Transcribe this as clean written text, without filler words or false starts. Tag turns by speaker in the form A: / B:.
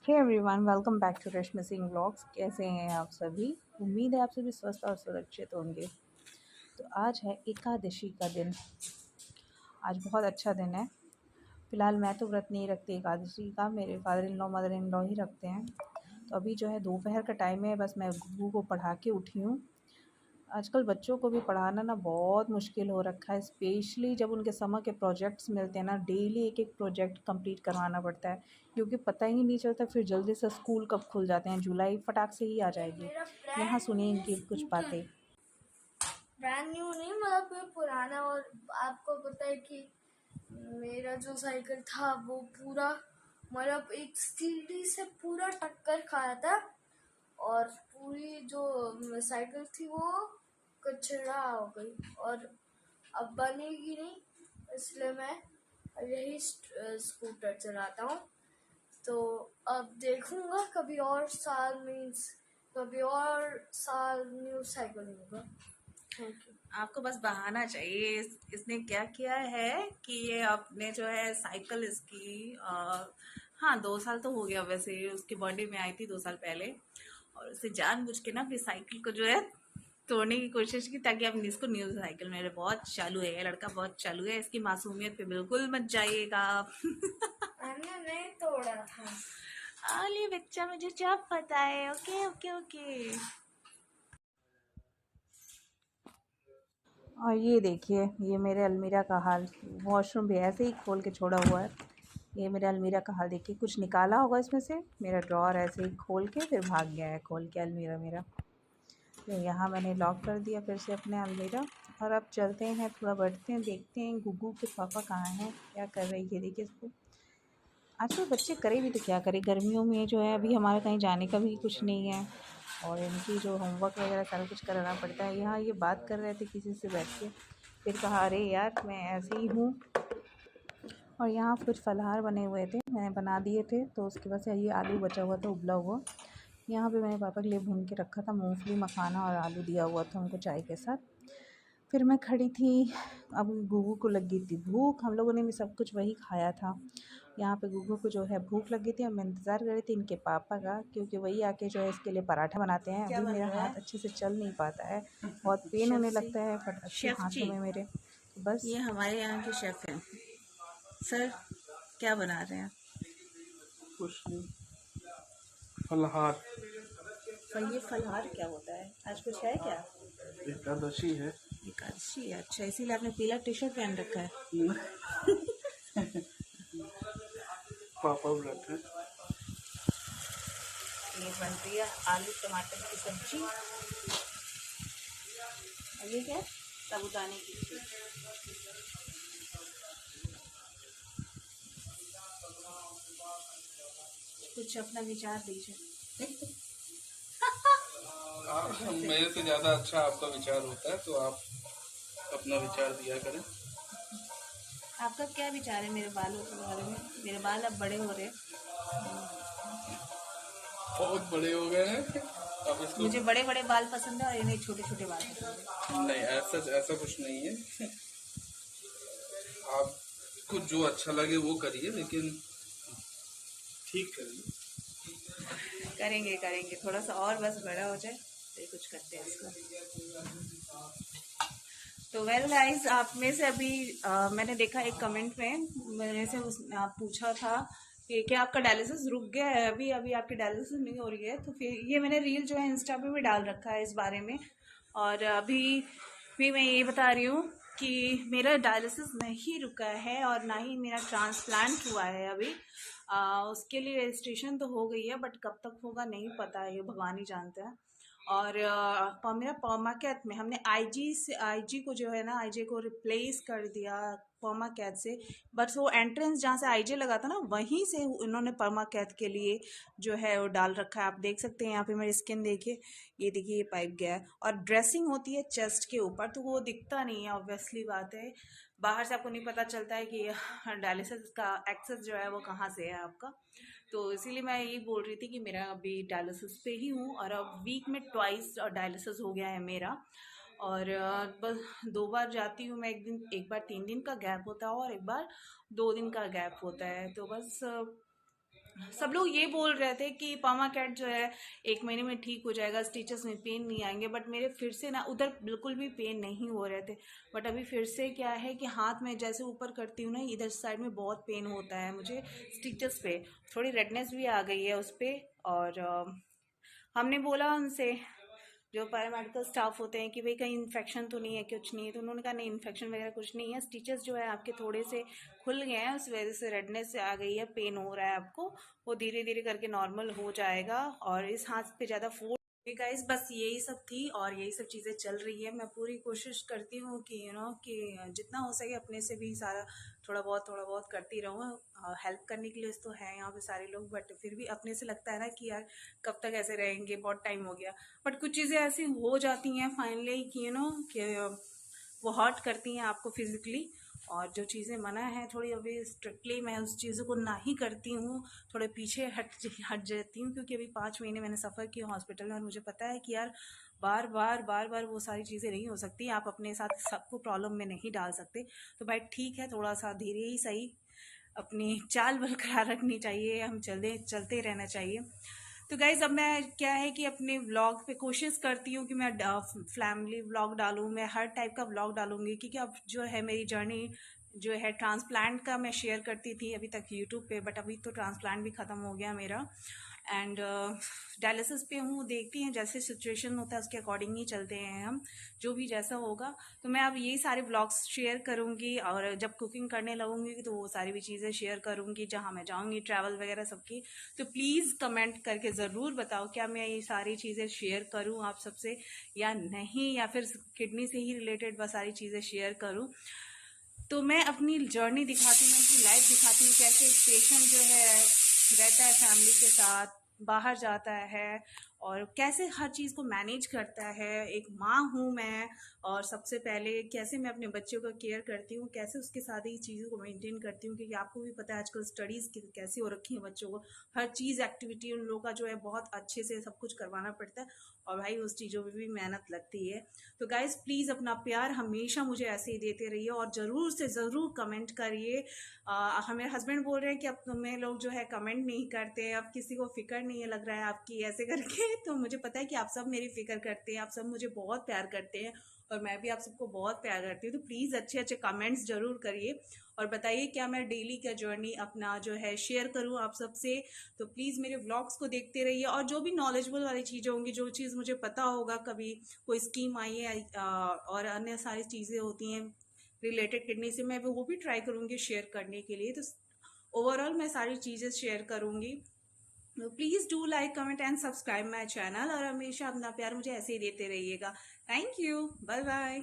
A: Hey everyone, welcome back to Rashmi Singh vlogs. कैसे हैं आप सभी? उम्मीद है आप सभी स्वस्थ और सुरक्षित होंगे। तो आज है एकादशी का दिन। आज बहुत अच्छा दिन है। फ़िलहाल मैं तो व्रत नहीं रखती एकादशी का, मेरे father in law mother in law ही रखते हैं। तो अभी जो है दोपहर का टाइम है, बस मैं गुग्गू को पढ़ा के उठी हूँ। आजकल बच्चों को भी पढ़ाना ना बहुत मुश्किल हो रखा है, स्पेशली जब उनके समर के प्रोजेक्ट्स मिलते हैं ना। डेली एक एक प्रोजेक्ट कंप्लीट करवाना पड़ता है, क्योंकि पता ही नहीं चलता फिर जल्दी से स्कूल कब खुल जाते हैं। जुलाई फटाक से ही आ जाएगी। यहाँ सुनिए इनकी कुछ बातें।
B: ब्रांड न्यू नहीं, मतलब कोई पुराना। और आपको पता है कि मेरा जो साइकिल था वो पूरा, मतलब एक सीढ़ी से पूरा टक्कर खाया था और पूरी जो साइकिल थी वो कचरा हो गई और अब बनेगी नहीं, इसलिए मैं यही स्कूटर चलाता हूँ। तो अब देखूंगा कभी और साल न्यू साइकिल लूंगा।
A: आपको बस बहाना चाहिए। इसने क्या किया है कि ये आपने जो है साइकिल इसकी हाँ 2 साल तो हो गया, वैसे उसके बर्थडे में आई थी 2 साल पहले। और उसे जानबूझ के ना अपनी साइकिल को जो है तोड़ने की कोशिश की, ताकि अब इसको न्यू साइकिल मेरे बहुत चालू है, ये लड़का बहुत चालू है। इसकी मासूमियत पे बिल्कुल मत जाइएगा आप।
B: मैंने नहीं तोड़ा था।
A: अली बच्चा, मुझे सब पता है। Okay okay okay. और ये देखिए, ये मेरे अलमीरा का हाल। वॉशरूम भी ऐसे ही खोल के छोड़ा हुआ है। ये मेरे अलमीरा का हाल देखिए, कुछ निकाला होगा इसमें से। मेरा ड्रॉर ऐसे ही खोल के फिर भाग गया है, खोल के अलमीरा मेरा। तो यहाँ मैंने लॉक कर दिया फिर से अपने अलमीरा। और अब चलते हैं, थोड़ा बढ़ते हैं, देखते हैं गुग्गू के पापा कहाँ हैं, क्या कर रही है। देखिए इसको, आजकल बच्चे करें भी तो क्या करें। गर्मियों में जो है अभी हमारा कहीं जाने का भी कुछ नहीं है, और इनकी जो होमवर्क वगैरह सारा कुछ कराना पड़ता है। यहाँ ये बात कर रहे थे किसी से बैठ के, फिर कहा अरे यार मैं ऐसे ही हूँ। और यहाँ कुछ फलाहार बने हुए थे, मैंने बना दिए थे, तो उसके बाद से ये आलू बचा हुआ था उबला हुआ। यहाँ पे मैंने पापा के लिए भून के रखा था, मूंगफली मखाना और आलू दिया हुआ था उनको चाय के साथ। फिर मैं खड़ी थी, अब गुग्गू को लगी थी भूख। हम लोगों ने भी सब कुछ वही खाया था। यहाँ पे गुग्गू को जो है भूख लगी थी, और मैं इंतज़ार कर रही थी इनके पापा का, क्योंकि वही आके जो है इसके लिए पराठा बनाते हैं। अभी मेरा हाथ अच्छे से चल नहीं पाता है, बहुत पेन होने लगता है अच्छे हाथों में मेरे। तो बस
C: ये हमारे यहाँ के शेफ हैं। सर, क्या बना रहे हैं?
D: कुछ नहीं, फलाहार।
C: ये फलहार क्या होता है? आज कुछ है क्या?
D: एकादशी है।
C: एकादशी है, अच्छा, इसीलिए आपने पीला टी शर्ट पहन रखा है।
D: पापा व्रत है।
C: ये बन रही है आलू टमाटर की सब्जी। और ये क्या है? साबुदाने की खीर। कुछ अपना विचार दीजिए।
D: मेरे से ज्यादा अच्छा आपका विचार होता है, तो आप अपना विचार दिया करें।
C: आपका क्या विचार है मेरे बालों के बारे में? मेरे बाल अब बड़े हो रहे हैं।
D: बहुत बड़े हो गए हैं अब इसको।
C: मुझे बड़े बड़े बाल पसंद है और इन्हें छोटे छोटे बाल पसंद है।
D: नहीं, ऐसा कुछ नहीं है। आपको जो अच्छा लगे वो करिए, लेकिन ठीक करिए।
C: करेंगे थोड़ा सा और बस बड़ा हो जाए तो कुछ करते हैं इसको। तो वेल गाइस, आप में से अभी मैंने देखा एक कमेंट में मेरे से आप पूछा था कि क्या आपका डायलिसिस रुक गया है? अभी अभी आपकी डायलिसिस नहीं हो रही है। तो फिर ये मैंने रील जो है इंस्टा पे भी डाल रखा है इस बारे में। और अभी भी मैं ये बता रही हूँ कि मेरा डायलिसिस नहीं रुका है और ना ही मेरा ट्रांसप्लांट हुआ है अभी। उसके लिए रजिस्ट्रेशन तो हो गई है, बट कब तक होगा नहीं पता है, ये भगवान ही जानते हैं। और मेरा पमा कैथ में हमने आईजी को जो है ना, आईजे को रिप्लेस कर दिया पमा कैथ से। बट वो एंट्रेंस जहाँ से आईजे लगा था ना, वहीं से उन्होंने पमा कैथ के लिए जो है वो डाल रखा है। आप देख सकते हैं यहाँ पे मेरी स्किन देखिए, ये देखिए, ये पाइप गया है। और ड्रेसिंग होती है चेस्ट के ऊपर, तो वो दिखता नहीं है, ऑब्वियसली बात है। बाहर से आपको नहीं पता चलता है कि डायलिसिस का एक्सेस जो है वो कहाँ से है आपका। तो इसीलिए मैं यही बोल रही थी कि मेरा अभी डायलिसिस पे ही हूँ, और अब वीक में ट्वाइस डायलिसिस हो गया है मेरा। और बस 2 बार जाती हूँ मैं, एक बार 3 दिन का गैप होता है और एक बार 2 दिन का गैप होता है। तो बस सब लोग ये बोल रहे थे कि पामा कैट जो है 1 महीने में ठीक हो जाएगा, स्टिचेस में पेन नहीं आएंगे, बट मेरे फिर से ना उधर बिल्कुल भी पेन नहीं हो रहे थे। बट अभी फिर से क्या है कि हाथ में जैसे ऊपर करती हूँ ना, इधर साइड में बहुत पेन होता है मुझे स्टिचेस पे, थोड़ी रेडनेस भी आ गई है उस पर। और हमने बोला उनसे, जो पैरामेडिकल स्टाफ होते हैं, कि भाई कहीं इन्फेक्शन तो नहीं है, कुछ नहीं है, तो उन्होंने कहा नहीं इन्फेक्शन वगैरह कुछ नहीं है, स्टिचेस जो है आपके थोड़े से खुल गए हैं, उस वजह से रेडनेस आ गई है, पेन हो रहा है आपको, वो धीरे धीरे करके नॉर्मल हो जाएगा। और इस हाथ पे ज़्यादा फोर्स। गाइस बस यही सब थी और यही सब चीज़ें चल रही है। मैं पूरी कोशिश करती हूँ कि कि जितना हो सके अपने से भी सारा थोड़ा बहुत करती रहूँ। हेल्प करने के लिए तो है यहाँ पे सारे लोग, बट फिर भी अपने से लगता है ना कि यार कब तक ऐसे रहेंगे, बहुत टाइम हो गया। बट कुछ चीज़ें ऐसी हो जाती हैं फाइनली कि कि वो हर्ट करती हैं आपको फिजिकली, और जो चीज़ें मना है थोड़ी अभी स्ट्रिक्टली मैं उस चीज़ों को ना ही करती हूँ, थोड़े पीछे हट जाती हूँ। क्योंकि अभी 5 महीने मैंने सफ़र किया हॉस्पिटल में, और मुझे पता है कि यार बार बार वो सारी चीज़ें नहीं हो सकती, आप अपने साथ सबको प्रॉब्लम में नहीं डाल सकते। तो भाई ठीक है, थोड़ा सा धीरे ही सही अपनी चाल बरकरार रखनी चाहिए, हम चलते रहना चाहिए। तो गाइज़ अब मैं क्या है कि अपने व्लॉग पे कोशिश करती हूँ कि मैं फैमिली व्लॉग डालूँ, मैं हर टाइप का व्लॉग डालूँगी, क्योंकि अब जो है मेरी जर्नी जो है ट्रांसप्लांट का मैं शेयर करती थी अभी तक यूट्यूब पे, बट अभी तो ट्रांसप्लांट भी ख़त्म हो गया मेरा, एंड डायलिसिस पे हूँ। देखती हैं जैसे सिचुएशन होता है उसके अकॉर्डिंग ही चलते हैं हम, जो भी जैसा होगा। तो मैं अब यही सारे ब्लॉग्स शेयर करूँगी, और जब कुकिंग करने लगूँगी तो वो सारी भी चीज़ें शेयर करूँगी, जहाँ मैं जाऊँगी ट्रैवल वगैरह सबकी। तो प्लीज़ कमेंट करके ज़रूर बताओ क्या मैं ये सारी चीज़ें शेयर करूँ आप सबसे या नहीं, या फिर किडनी से ही रिलेटेड बस सारी चीज़ें शेयर करूँ। तो मैं अपनी जर्नी दिखाती हूँ, मैं अपनी लाइफ दिखाती हूँ, कैसे एक पेशेंट जो है रहता है फैमिली के साथ, बाहर जाता है, और कैसे हर चीज़ को मैनेज करता है। एक माँ हूँ मैं, और सबसे पहले कैसे मैं अपने बच्चों का केयर करती हूँ, कैसे उसके साथ ही चीज़ों को मेंटेन करती हूँ। क्योंकि आपको भी पता है आजकल स्टडीज़ कैसी हो रखी है बच्चों को, हर चीज़ एक्टिविटी उन लोगों का जो है बहुत अच्छे से सब कुछ करवाना पड़ता है, और भाई उस चीज़ों में भी मेहनत लगती है। तो गाइज प्लीज़ अपना प्यार हमेशा मुझे ऐसे ही देते रहिए, और ज़रूर से ज़रूर कमेंट करिए। हमें हस्बैंड बोल रहे हैं कि अब तुम्हें लोग जो है कमेंट नहीं करते, अब किसी को फिक्र नहीं है लग रहा है आपकी ऐसे करके। तो मुझे पता है कि आप सब मेरी फिक्र करते हैं, आप सब मुझे बहुत प्यार करते हैं, और मैं भी आप सबको बहुत प्यार करती हूँ। तो प्लीज़ अच्छे अच्छे कमेंट्स ज़रूर करिए, और बताइए क्या मैं डेली का जर्नी अपना जो है शेयर करूँ आप सबसे। तो प्लीज़ मेरे व्लॉग्स को देखते रहिए, और जो भी नॉलेजेबल वाली चीज़ें होंगी, जो चीज़ मुझे पता होगा, कभी कोई स्कीम आई है और अन्य सारी चीज़ें होती हैं रिलेटेड किडनी से, मैं वो भी ट्राई करूँगी शेयर करने के लिए। तो ओवरऑल मैं सारी चीज़ें शेयर करूँगी। तो please do like comment and subscribe my channel, और हमेशा अपना प्यार मुझे ऐसे ही देते रहिएगा। Thank you, bye bye.